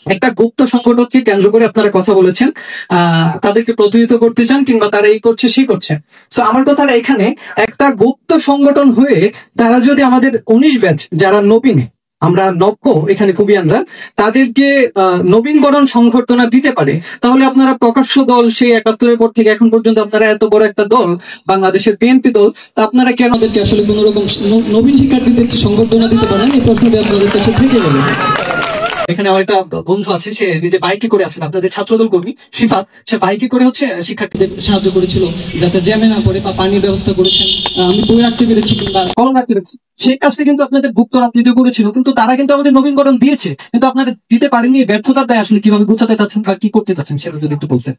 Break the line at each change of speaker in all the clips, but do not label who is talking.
একটা গুপ্ত সংগঠনকে কেন্দ্র করে আপনারা কথা বলেছেন, তাদেরকে প্রতিহত করতে চান, কিংবা তারা এই করছে সেই করছে। তো আমার কথাটা এখানে, একটা গুপ্ত সংগঠন হয়ে তারা যদি আমাদের 19 ব্যাচ যারা নবীন, আমরা নব্য এখানে কুবিয়ানরা, তাদেরকে নবীনবরণ সংবর্ধনা দিতে পারে, তাহলে আপনারা প্রকাশ্য দল সেই 71-এর পর থেকে এখন পর্যন্ত আপনারা এত বড় একটা দল, বাংলাদেশের বিএনপি দল, তা আপনারা কেন আমাদেরকে আসলে কোন রকম নবীন শিক্ষার্থীদের সংবর্ধনা দিতে পারেন? এই প্রশ্নটি আপনাদের কাছে থেকে গেল। এখানে আমার একটা বন্ধু আছে, সে নিজে বাইকে করে আসেন, আপনাদের ছাত্রদল কর্মী শিফাত, সে বাইকে করে হচ্ছে শিক্ষার্থীদের সাহায্য করেছিল যাতে জ্যামে না পড়ে, বা পানির ব্যবস্থা করেছেন, আমি বই রাখতে পেরেছি কিংবা কলম রাখতে পেরেছি, সেই কাজটা কিন্তু আপনাদের গুপ্ত রাজনীতি করেছিল, কিন্তু তারা কিন্তু আমাদের নবীনকরণ দিয়েছে, কিন্তু আপনাদের দিতে পারেনি। ব্যর্থতার দায় আসলে কিভাবে গুছাতে চাচ্ছেন বা কি করতে চাচ্ছেন সেটা যদি একটু বলতেন।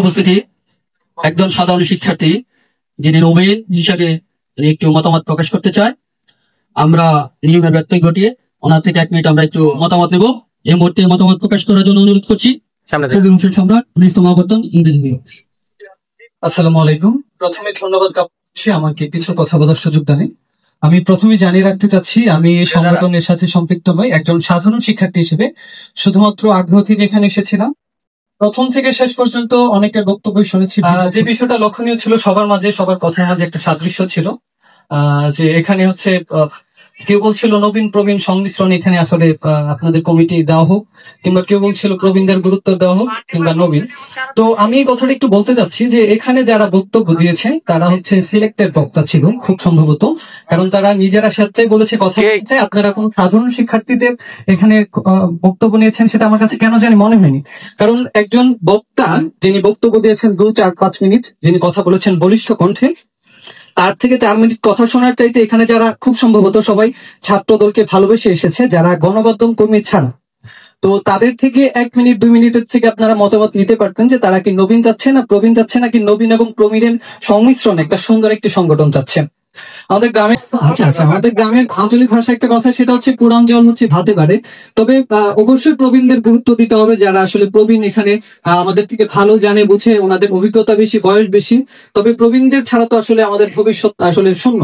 উপস্থিতি একজন সাধারণ শিক্ষার্থী যিনি নবীন হিসাবে একটু মতামত প্রকাশ করতে চায়, আমরা নিয়মের ব্যত্যয় ঘটিয়ে ওনার থেকে 1 মিনিট আমরা একটু মতামত নেব। এই মুহূর্তে মতামত প্রকাশ করার জন্য অনুরোধ করছি সম্রাট ইংরেজি।
আসসালামু আলাইকুম। প্রথমে ধন্যবাদ জ্ঞাপন আমাকে কিছু কথা বলার সুযোগ দেন। আমি প্রথমে জানিয়ে রাখতে চাচ্ছি, আমি এই সংগঠনের সাথে সম্পৃক্ত নই। একজন সাধারণ শিক্ষার্থী হিসেবে শুধুমাত্র আগ্রহ থেকে এখানে এসেছিলাম। প্রথম থেকে শেষ পর্যন্ত অনেকের বক্তব্য শুনেছি। যে বিষয়টা লক্ষণীয় ছিল, সবার মাঝে, সবার কথার মাঝে একটা সাদৃশ্য ছিল, যে এখানে হচ্ছে কেউ বলছিল নবীন প্রবীণ সংমিশ্রণ এখানে আসলে আপনাদের কমিটি দেওয়া হোক, কিংবা কেউ বলছিল প্রবীণদের গুরুত্ব দেওয়া হোক, কিংবা নবীন। তো আমি এই কথাটা একটু বলতে চাচ্ছি যে এখানে যারা বক্তব্য দিয়েছে তারা হচ্ছে সিলেক্টেড বক্তা ছিল খুব সম্ভবত, কারণ তারা নিজেরা স্বেচ্ছায় বলেছে কথা বলছে। আপনারা কোন সাধারণ শিক্ষার্থীদের এখানে বক্তব্য নিয়েছেন সেটা আমার কাছে কেন জানি মনে হয়নি। কারণ একজন বক্তা যিনি বক্তব্য দিয়েছেন 2-4-5 মিনিট, যিনি কথা বলেছেন বলিষ্ঠ কণ্ঠে, তার থেকে 4 মিনিট কথা শোনার চাইতে এখানে যারা খুব সম্ভবত সবাই ছাত্র দলকে ভালোবেসে এসেছে, যারা গণমাধ্যম কর্মী ছাড়া, তো তাদের থেকে 1 মিনিট 2 মিনিটের থেকে আপনারা মতামত নিতে পারতেন যে তারা কি নবীন যাচ্ছে না প্রবীণ যাচ্ছে, নাকি নবীন এবং প্রবীণের সংমিশ্রণ একটা সুন্দর একটি সংগঠন চাচ্ছেন। আমাদের গ্রামের আঞ্চলিক ভাষা একটা কথা, সেটা হচ্ছে পুরান জল হচ্ছে ভাতে পারে। তবে অবশ্যই প্রবীণদের গুরুত্ব দিতে হবে, যারা আসলে প্রবীণ, এখানে আমাদের থেকে ভালো জানে বুঝে, ওনাদের অভিজ্ঞতা বেশি, বয়স বেশি। তবে প্রবীণদের ছাড়া তো আসলে আমাদের ভবিষ্যৎ আসলে শূন্য।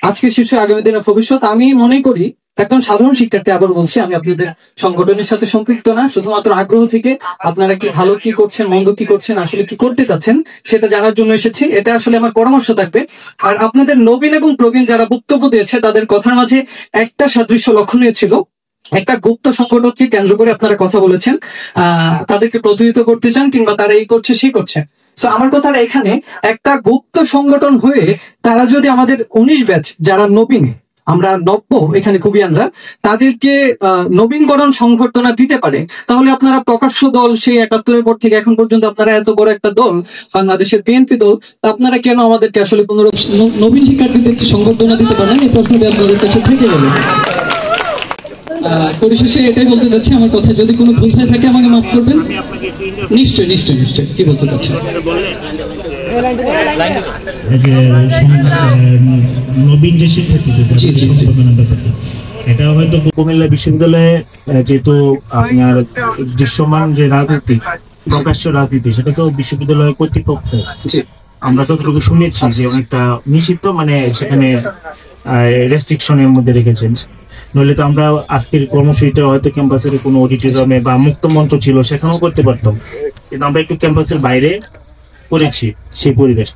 আজকে শিশু আগামী দিনের ভবিষ্যৎ। আমি মনে করি একজন সাধারণ শিক্ষার্থী, আবার বলছি, আমি আপনাদের সংগঠনের সাথে সম্পৃক্ত না, শুধুমাত্র আগ্রহ থেকে আপনারা কি ভালো কি করছেন, মন্দ কি করছেন, আসলে কি করতে চাচ্ছেন সেটা জানার জন্য এসেছি। এটা আসলে আমার পরামর্শ থাকবে। আর আপনাদের নবীন এবং প্রবীণ যারা বক্তব্য দিয়েছে তাদের কথার মাঝে একটা সাদৃশ্য লক্ষণীয় ছিল, একটা গুপ্ত সংগঠনকে কেন্দ্র করে আপনারা কথা বলেছেন, তাদেরকে প্রতিহত করতে চান, কিংবা তারা এই করছে সেই করছে। তো আমার কথাটা এখানে, একটা গুপ্ত সংগঠন হয়ে তারা যদি আমাদের 19 ব্যাচ যারা নবীন, আমরা নব্য এখানে কুবিয়ানরা, তাদেরকে নবীনবরণ সংবর্ধনা দিতে পারে, তাহলে আপনারা প্রকাশ্য দল সেই 71-এর পর থেকে এখন পর্যন্ত আপনারা এত বড় একটা দল, বাংলাদেশের বিএনপি দল, আপনারা কেন আমাদেরকে আসলে কোন নবীন শিক্ষার্থীদের সংবর্ধনা দিতে পারেন? এই প্রশ্নটি আপনাদের কাছে থেকে গেল। পরিশেষে এটাই বলতে চাচ্ছি, আমার কথা যদি কোনো ভুল হয়ে থাকে আমাকে মাফ করবেন। নিশ্চয় নিশ্চয় নিশ্চয় কি বলতে চাচ্ছেন?
নবীন যে শিক্ষার্থীদের এটা হয়তো কুমিল্লা বিশ্ববিদ্যালয়ে, যেহেতু আপনার দৃশ্যমান যে রাজনীতি, প্রকাশ্য রাজনীতি, সেটা তো বিশ্ববিদ্যালয় কর্তৃপক্ষ, আমরা ততটুকু শুনেছি যে অনেকটা নিষিদ্ধ, মানে সেখানে রেস্ট্রিকশনের মধ্যে রেখেছেন। নইলে তো আমরা আজকের কর্মসূচিটা হয়তো ক্যাম্পাসের কোনো অডিটোরিয়ামে বা মুক্ত মঞ্চ ছিল সেখানেও করতে পারতাম, কিন্তু আমরা একটু ক্যাম্পাসের বাইরে করেছি সেই পরিবেশ।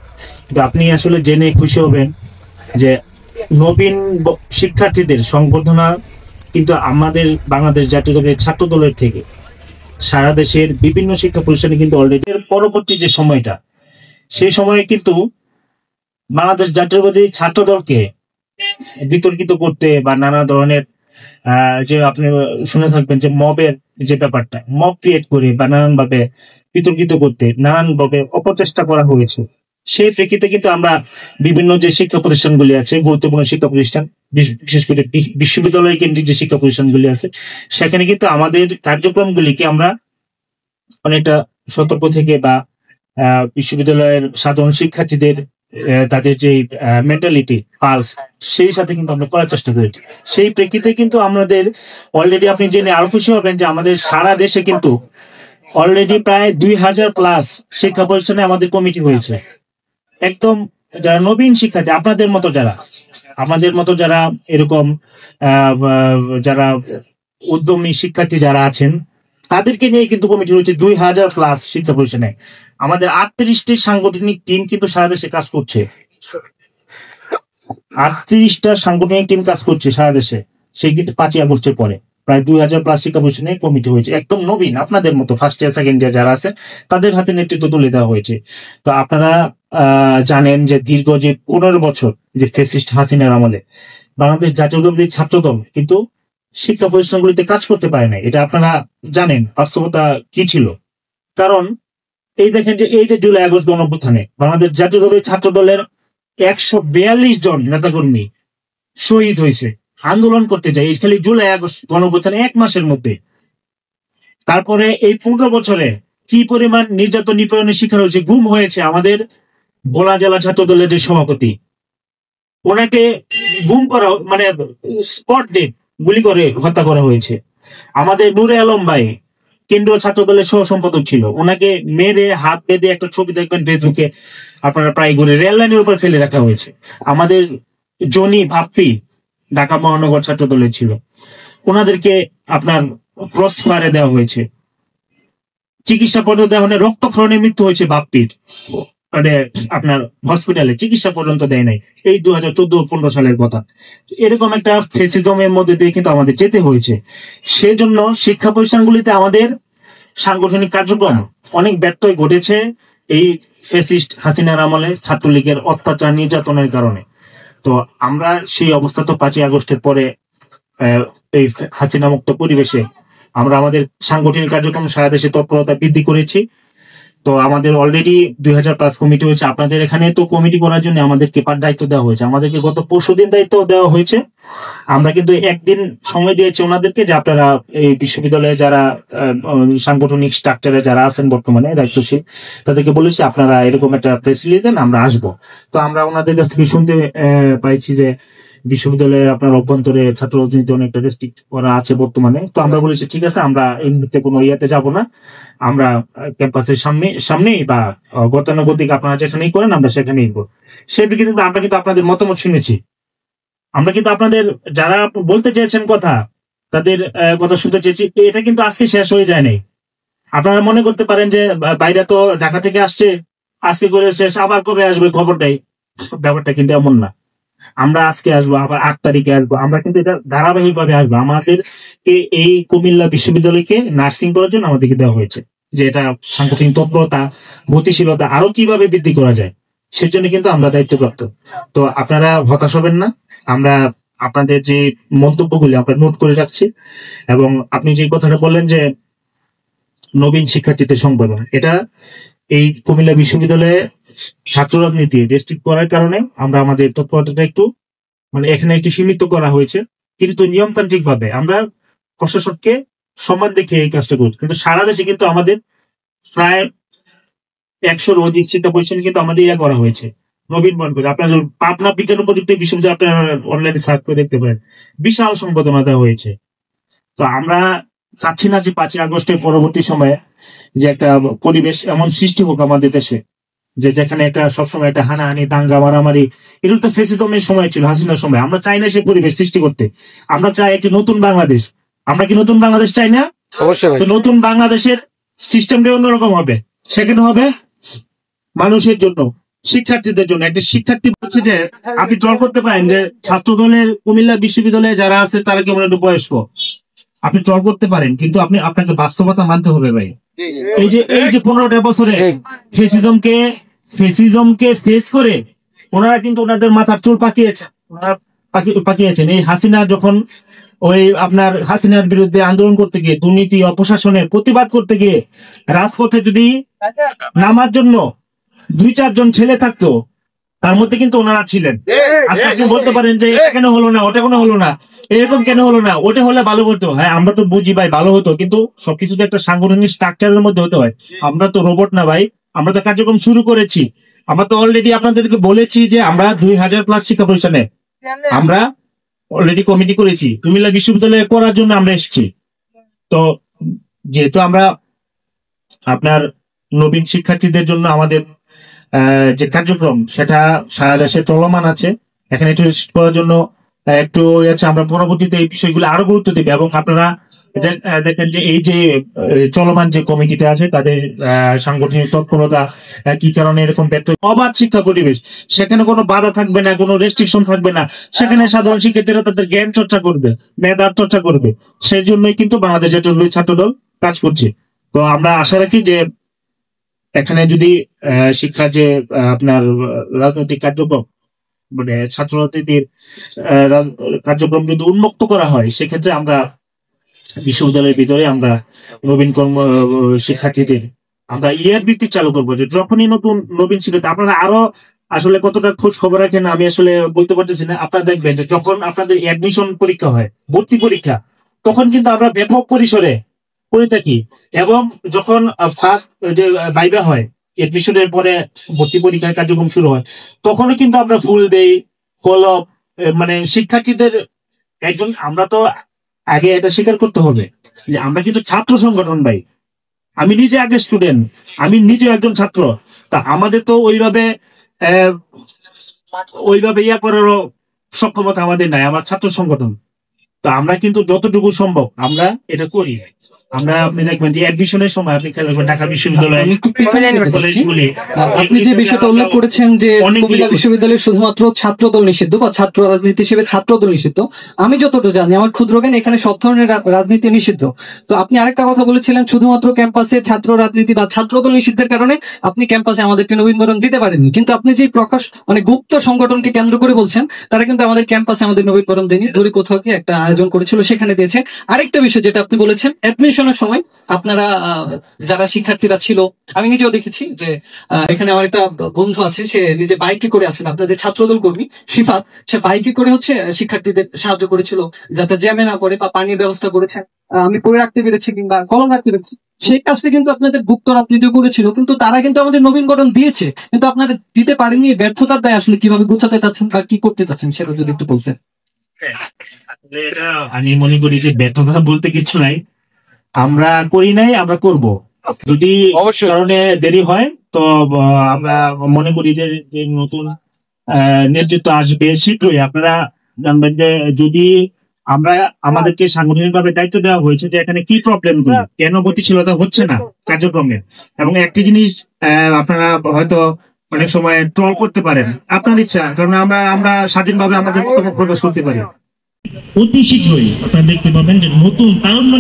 কিন্তু আপনি আসলে জেনে খুশি হবেন যে নবীন শিক্ষার্থীদের সংবর্ধনা কিন্তু আমাদের বাংলাদেশ জাতীয় দলের ছাত্র দলের থেকে সারা দেশের বিভিন্ন শিক্ষা প্রতিষ্ঠানে কিন্তু অলরেডি পরবর্তী যে সময়টা, সেই সময়ে কিন্তু বাংলাদেশ জাতীয়বাদী ছাত্র দলকে বিতর্কিত করতে বা নানা ধরনের যে আপনি শুনে থাকবেন যে মবের যে ব্যাপারটা, মব ক্রিয়েট করে বা নানান ভাবে বিতর্কিত করতে নানান ভাবে অপচেষ্টা করা হয়েছে। সেই প্রেক্ষিতে কিন্তু আমরা বিভিন্ন যে শিক্ষা প্রতিষ্ঠানগুলি আছে, গুরুত্বপূর্ণ শিক্ষা প্রতিষ্ঠান, বিশেষ করে বিশ্ববিদ্যালয় কেন্দ্রিক যে শিক্ষা প্রতিষ্ঠানগুলি আছে, সেখানে কিন্তু আমাদের কার্যক্রমগুলিকে আমরা অনেকটা সতর্ক থেকে বা বিশ্ববিদ্যালয়ের সাধারণ শিক্ষার্থীদের তাদের যে মেন্টালিটি পালস, সেই সাথে কিন্তু আমরা করার চেষ্টা করেছি। সেই প্রেক্ষিতে কিন্তু আমাদের অলরেডি আপনি জেনে আরো খুশি হবেন যে আমাদের সারা দেশে কিন্তু অলরেডি প্রায় 2000+ শিক্ষা প্রতিষ্ঠানে আমাদের কমিটি হয়েছে। একদম যারা নবীন শিক্ষার্থী, আপনাদের মতো যারা, আমাদের মতো যারা এরকম যারা উদ্যমী শিক্ষার্থী যারা আছেন, তাদেরকে নিয়ে কিন্তু কমিটি রয়েছে 2000+ শিক্ষা প্রতিষ্ঠানে। আমাদের 38টি সাংগঠনিক টিম কিন্তু সারা দেশে কাজ করছে, 38টা সাংগঠনিক টিম কাজ করছে সারা দেশে। সেই কিন্তু 5ই আগস্টের পরে প্রায় 2000+ শিক্ষা প্রতিষ্ঠানে কমিটি হয়েছে, একদম নবীন, আপনাদের মতো ফার্স্ট ইয়ার সেকেন্ড ইয়ার যারা আছে তাদের হাতে নেতৃত্ব তুলে দেওয়া হয়েছে। তো আপনারা জানেন যে দীর্ঘ যে 15 বছর যে ফ্যাসিস্ট হাসিনার আমলে বাংলাদেশ জাতীয়তাবাদী ছাত্রদল কিন্তু শিক্ষা প্রতিষ্ঠানগুলিতে কাজ করতে পারে না। এটা আপনারা জানেন বাস্তবতা কি ছিল। কারণ এই দেখেন যে এই যে জুলাই আগস্ট গণঅভ্যুত্থানে বাংলাদেশ জাতীয়তাবাদী ছাত্র দলের 142 জন নেতাকর্মী শহীদ হয়েছে আন্দোলন করতে যায় এই খালি জুলাই আগস্ট গণঅভ্যুত্থানে 1 মাসের মধ্যে। তারপরে এই 15 বছরে কি পরিমাণ নির্যাতন নিপীড়নের শিকার হয়েছে। গুম হয়েছে আমাদের ভোলা জেলা ছাত্র দলের যে সভাপতি, ওনাকে গুম করা মানে স্পট ডেট গুলি করে হত্যা করা হয়েছে। আমাদের নূরে আলম ভাই কেন্দ্রীয় ছাত্র দলের সহ সম্পাদক ছিল, ওনাকে মেরে হাত বেঁধে একটা ছবি দেখবেন ফেসবুকে আপনারা প্রায় ঘুরে রেল লাইনের উপর ফেলে রাখা হয়েছে। আমাদের জনি ভাপ্পি ঢাকা মহানগর ছাত্র দলের ছিল, ওনাদেরকে আপনার ক্রস ফায়ারে দেওয়া হয়েছে। চিকিৎসা পর্যন্ত দেওয়া হলে রক্তক্ষরণে মৃত্যু হয়েছে বাপ্পির, মানে আপনার হসপিটালে চিকিৎসা পর্যন্ত দেয় নাই। এই 2014-15 সালের কথা। এরকম একটা ফেসিজমের মধ্যে দিয়ে কিন্তু আমাদের যেতে হয়েছে। সেজন্য শিক্ষা প্রতিষ্ঠানগুলিতে আমাদের সাংগঠনিক কার্যক্রম অনেক ব্যত্যয় ঘটেছে এই ফ্যাসিস্ট হাসিনার আমলে ছাত্রলীগের অত্যাচার নির্যাতনের কারণে। তো আমরা সেই অবস্থা তো 5ই আগস্টের পরে এই হাসিনা মুক্ত পরিবেশে আমরা আমাদের সাংগঠনিক কার্যক্রম সারা দেশে তৎপরতা বৃদ্ধি করেছি। তো আমাদের অলরেডি 2000+ কমিটি হয়েছে। আপনাদের এখানে তো কমিটি করার জন্য আমাদেরকে দায়িত্ব দেওয়া হয়েছে, আমাদেরকে গত পরশুদিন দায়িত্ব দেওয়া হয়েছে। আমরা কিন্তু একদিন সময় দিয়েছি ওনাদেরকে যে আপনারা এই বিশ্ববিদ্যালয়ে যারা সাংগঠনিক স্ট্রাকচারে যারা আছেন বর্তমানে দায়িত্বশীল তাদেরকে বলেছি আপনারা এরকম একটা প্রেস রিলিজ দেন, আমরা আসবো। তো আমরা ওনাদের কাছ থেকে শুনতে পাইছি যে বিশ্ববিদ্যালয়ের আপনার অভ্যন্তরে ছাত্র রাজনীতি অনেকটা রেস্ট্রিক্ট করা আছে বর্তমানে। তো আমরা বলেছি ঠিক আছে, আমরা এই মুহূর্তে কোনো ইয়াতে যাব না, আমরা ক্যাম্পাসের সামনেই বা গতানুগতিক আপনারা যেখানেই করেন আমরা সেখানেই করব। সেদিকে কিন্তু আমরা কিন্তু আপনাদের মতামত শুনেছি, আমরা কিন্তু আপনাদের যারা বলতে চেয়েছেন কথা তাদের কথা শুনতে চেয়েছি। এটা কিন্তু আজকে শেষ হয়ে যায় নাই। আপনারা মনে করতে পারেন যে বাইরে তো ঢাকা থেকে আসছে, আজকে করে শেষ, আবার কবে আসবে খবরটাই, ব্যাপারটা কিন্তু এমন না। আমরা আজকে আসবো, আবার 8 তারিখে আসবো, আমরা কিন্তু এটা ধারাবাহিক ভাবে আসবো। আমাদের এই কুমিল্লা বিশ্ববিদ্যালয়কে নার্সিং করার জন্য আমাদেরকে দেওয়া হয়েছে যে এটা সাংগঠনিক তৎপরতা গতিশীলতা আরো কিভাবে বৃদ্ধি করা যায় সেজন্য কিন্তু আমরা দায়িত্বপ্রাপ্ত। তো আপনারা হতাশ হবেন না, আমরা আপনাদের যে মন্তব্যগুলি আমরা নোট করে রাখছি। এবং আপনি যে কথাটা বললেন যে নবীন শিক্ষার্থীদের সংবর্ধনা, এটা এই কুমিল্লা বিশ্ববিদ্যালয়ে ছাত্র রাজনীতি রেস্ট্রিক্ট করার কারণে আমরা আমাদের তৎপরতাটা একটু মানে এখানে একটু সীমিত করা হয়েছে, কিন্তু নিয়মতান্ত্রিক ভাবে আমরা প্রশাসককে সম্মান দেখে এই কাজটা করছি। কিন্তু সারা দেশে কিন্তু আমাদের প্রায় 100-র অধিক শিক্ষা প্রতিষ্ঠান কিন্তু আমাদের ইয়া করা হয়েছে নবীন বরণ করে। আপনার পাবনা বিজ্ঞান ও প্রযুক্তি বিশ্ববিদ্যালয় আপনারা অনলাইনে সার্চ করে দেখতে পারেন, বিশাল সংবর্ধনা দেওয়া হয়েছে। তো আমরা চাচ্ছি না যে 5ই আগস্টের পরবর্তী সময়ে যে একটা পরিবেশ এমন সৃষ্টি হোক আমাদের দেশে যে যেখানে একটা সবসময় একটা হানাহানি দাঙ্গা মারামারি, এগুলো তো ফ্যাসিজমের সময় ছিল, হাসিনার সময়। আমরা চাই না সে পরিবেশ সৃষ্টি করতে, আমরা চাই একটি নতুন বাংলাদেশ। আমরা কি নতুন বাংলাদেশ চাই না? অবশ্যই। তো নতুন বাংলাদেশের সিস্টেমটা অন্যরকম হবে, সেখানে হবে মানুষের জন্য, শিক্ষার্থীদের জন্য। একটা শিক্ষার্থী বলছে যে আপনি ট্রল করতে পারেন যে ছাত্র দলের কুমিল্লা বিশ্ববিদ্যালয়ে যারা আছে তারা কেমন একটু বয়স্ক, আপনি ট্রল করতে পারেন, কিন্তু আপনাকে বাস্তবতা মানতে হবে ভাই। এই যে 15টা বছরে ফেসিজমকে ফেস করে ওনারা কিন্তু ওনাদের মাথার চুল পাকিয়েছেন। এই হাসিনা যখন ওই আপনার হাসিনার বিরুদ্ধে আন্দোলন করতে গিয়ে, দুর্নীতি অপশাসনের প্রতিবাদ করতে গিয়ে রাজপথে যদি নামার জন্য 2-4 জন ছেলে থাকতো, তার মধ্যে কিন্তু ওনারা ছিলেন। আজকে আপনি বলতে পারেন যে এটা কেন হলো না, ওটা কেন হলো না, এরকম কেন হলো না, ওটা হলে ভালো হতো। হ্যাঁ, আমরা তো বুঝি ভাই ভালো হতো, কিন্তু সবকিছু তো একটা সাংগঠনিক স্ট্রাকচারের মধ্যে হতে হয়। আমরা তো রোবট না ভাই, আমরা তো কার্যক্রম শুরু করেছি। আমরা তো অলরেডি আপনাদেরকে বলেছি যে আমরা 2000+ শিক্ষা প্রতিষ্ঠানে আমরা অলরেডি কমিটি করেছি, কুমিল্লা বিশ্ববিদ্যালয়ে করার জন্য আমরা এসেছি। তো যেহেতু আমরা আপনার নবীন শিক্ষার্থীদের জন্য আমাদের যে কার্যক্রম সেটা সারা দেশে চলমান আছে, এখানে একটু করার জন্য একটু আমরা পরবর্তীতে এই বিষয়গুলো আরো গুরুত্ব দেব। এবং আপনারা দেখেন যে এই যে চলমান যে কমিটিটা আছে তাদের সাংগঠনিক তৎপরতা কি কারণে এরকম ব্যর্থ, অবাধ শিক্ষা পরিবেশ, সেখানে কোনো বাধা থাকবে না, কোনো রেস্ট্রিকশন থাকবে না, সেখানে সাধারণ শিক্ষার্থীরা তাদের জ্ঞান চর্চা করবে, মেধার চর্চা করবে। সেই জন্যই কিন্তু বাংলাদেশ জাতীয় ছাত্রদল কাজ করছে। তো আমরা আশা রাখি যে এখানে যদি শিক্ষার যে আপনার রাজনৈতিক কার্যক্রম, মানে ছাত্র রাজনীতির কার্যক্রম যদি উন্মুক্ত করা হয়, সেক্ষেত্রে আমরা বিশ্ববিদ্যালয়ের ভিতরে আমরা নবীন শিক্ষার্থীদের আমরা ইয়ার ভিত্তিক চালু করবো, যে যখনই নতুন নবীন শিক্ষার্থী, আপনারা আরো আসলে কতটা খোঁজ খবর রাখেন আমি আসলে বলতে পারতেছি না। আপনারা দেখবেন যে যখন আপনাদের অ্যাডমিশন পরীক্ষা হয়, ভর্তি পরীক্ষা, তখন কিন্তু আমরা ব্যাপক পরিসরে করে থাকি, এবং যখন ফার্স্ট যে ভাইভা হয়, এডমিশনের পরে ভর্তি পরীক্ষার কার্যক্রম শুরু হয়, তখনও কিন্তু আমরা ফুল দেই, কলম, মানে শিক্ষার্থীদের একজন, আমরা তো আগে এটা স্বীকার করতে হবে যে আমরা কিন্তু ছাত্র সংগঠন ভাই, আমি নিজে আগে স্টুডেন্ট, আমি নিজে একজন ছাত্র, তা আমাদের তো ওইভাবে ইয়া করারও সক্ষমতা আমাদের নাই, আমার ছাত্র সংগঠন। তো আমরা কিন্তু যতটুকু সম্ভব আমরা এটা করি। আমরা আপনি দেখবেন যে অ্যাডমিশনের সময় আপনি খেয়াল করবেন ঢাকা বিশ্ববিদ্যালয়ে
আমি একটু পেছনে যেতে চাচ্ছি। আপনি যে বিষয়টা উল্লেখ করেছেন যে কুমিল্লা বিশ্ববিদ্যালয়ে শুধুমাত্র ছাত্রদল নিষিদ্ধ বা ছাত্র রাজনীতি হিসেবে ছাত্রদল নিষিদ্ধ, আমি যতটুকু জানি, আমার ক্ষুদ্র জ্ঞান, এখানে সব ধরনের রাজনীতি নিষিদ্ধ। তো আপনি আরেকটা কথা বলেছিলেন, শুধুমাত্র ক্যাম্পাসে ছাত্র রাজনীতি বা ছাত্রদল নিষিদ্ধের কারণে আপনি ক্যাম্পাসে আমাদেরকে নবীনবরণ দিতে পারেননি, কিন্তু আপনি যে প্রকাশ মানে গুপ্ত সংগঠনকে কেন্দ্র করে বলছেন, তারা কিন্তু আমাদের ক্যাম্পাসে আমাদের নবীনবরণ দেয়নি, দূরে কোথাও কি একটা আয়োজন করেছিল সেখানে দিয়েছে। আরেকটা বিষয় যেটা আপনি বলেছেন, অ্যাডমিশনের সময় আপনারা যারা শিক্ষার্থীরা ছিল, আমি নিজেও দেখেছি যে এখানে আমার একটা বন্ধু আছে, সে নিজে বাইকে করে আসেন, আপনাদের ছাত্রদল কর্মী শিফাত, সে বাইকে করে শিক্ষার্থীদের সাহায্য করেছিল যাতে জ্যামে না পড়ে, বা পানির ব্যবস্থা করেছেন, আমি পরে রাখতে পেরেছি কিংবা কলম রাখতে পেরেছি। সেই কাজটা কিন্তু আপনাদের গুপ্ত রাজনীতি করেছিল, কিন্তু তারা কিন্তু আমাদের নবীনবরণ দিয়েছে, কিন্তু আপনাদের দিতে পারেননি। ব্যর্থতার দায় আসলে কিভাবে গোছাতে চাচ্ছেন বা কি করতে চাচ্ছেন সেটা যদি একটু বলতেন।
আমি মনে করি যে ব্যর্থতা বলতে কিছু নাই, আমরা করি নাই, আমরা করব। যদি অবশ্যই কারণে দেরি হয় তো আমরা মনে করি যে নতুন নেতৃত্ব আসবে শীঘ্রই। আপনারা জানবেন যে যদি আমরা আমাদেরকে সাংগঠনিকভাবে দায়িত্ব দেওয়া হয়েছে যে এখানে কি প্রবলেম গুলো, কেন গতিশীলতা হচ্ছে না কার্যক্রমের, এবং একটি জিনিস আপনারা হয়তো অনেক সময় ট্রল করতে পারেন, আপনার ইচ্ছা, কারণ আমরা স্বাধীনভাবে আমাদের মতামত প্রকাশ করতে পারি। অতি শীঘ্রই আপনারা দেখতে পাবেন যে নতুন তারুণ্য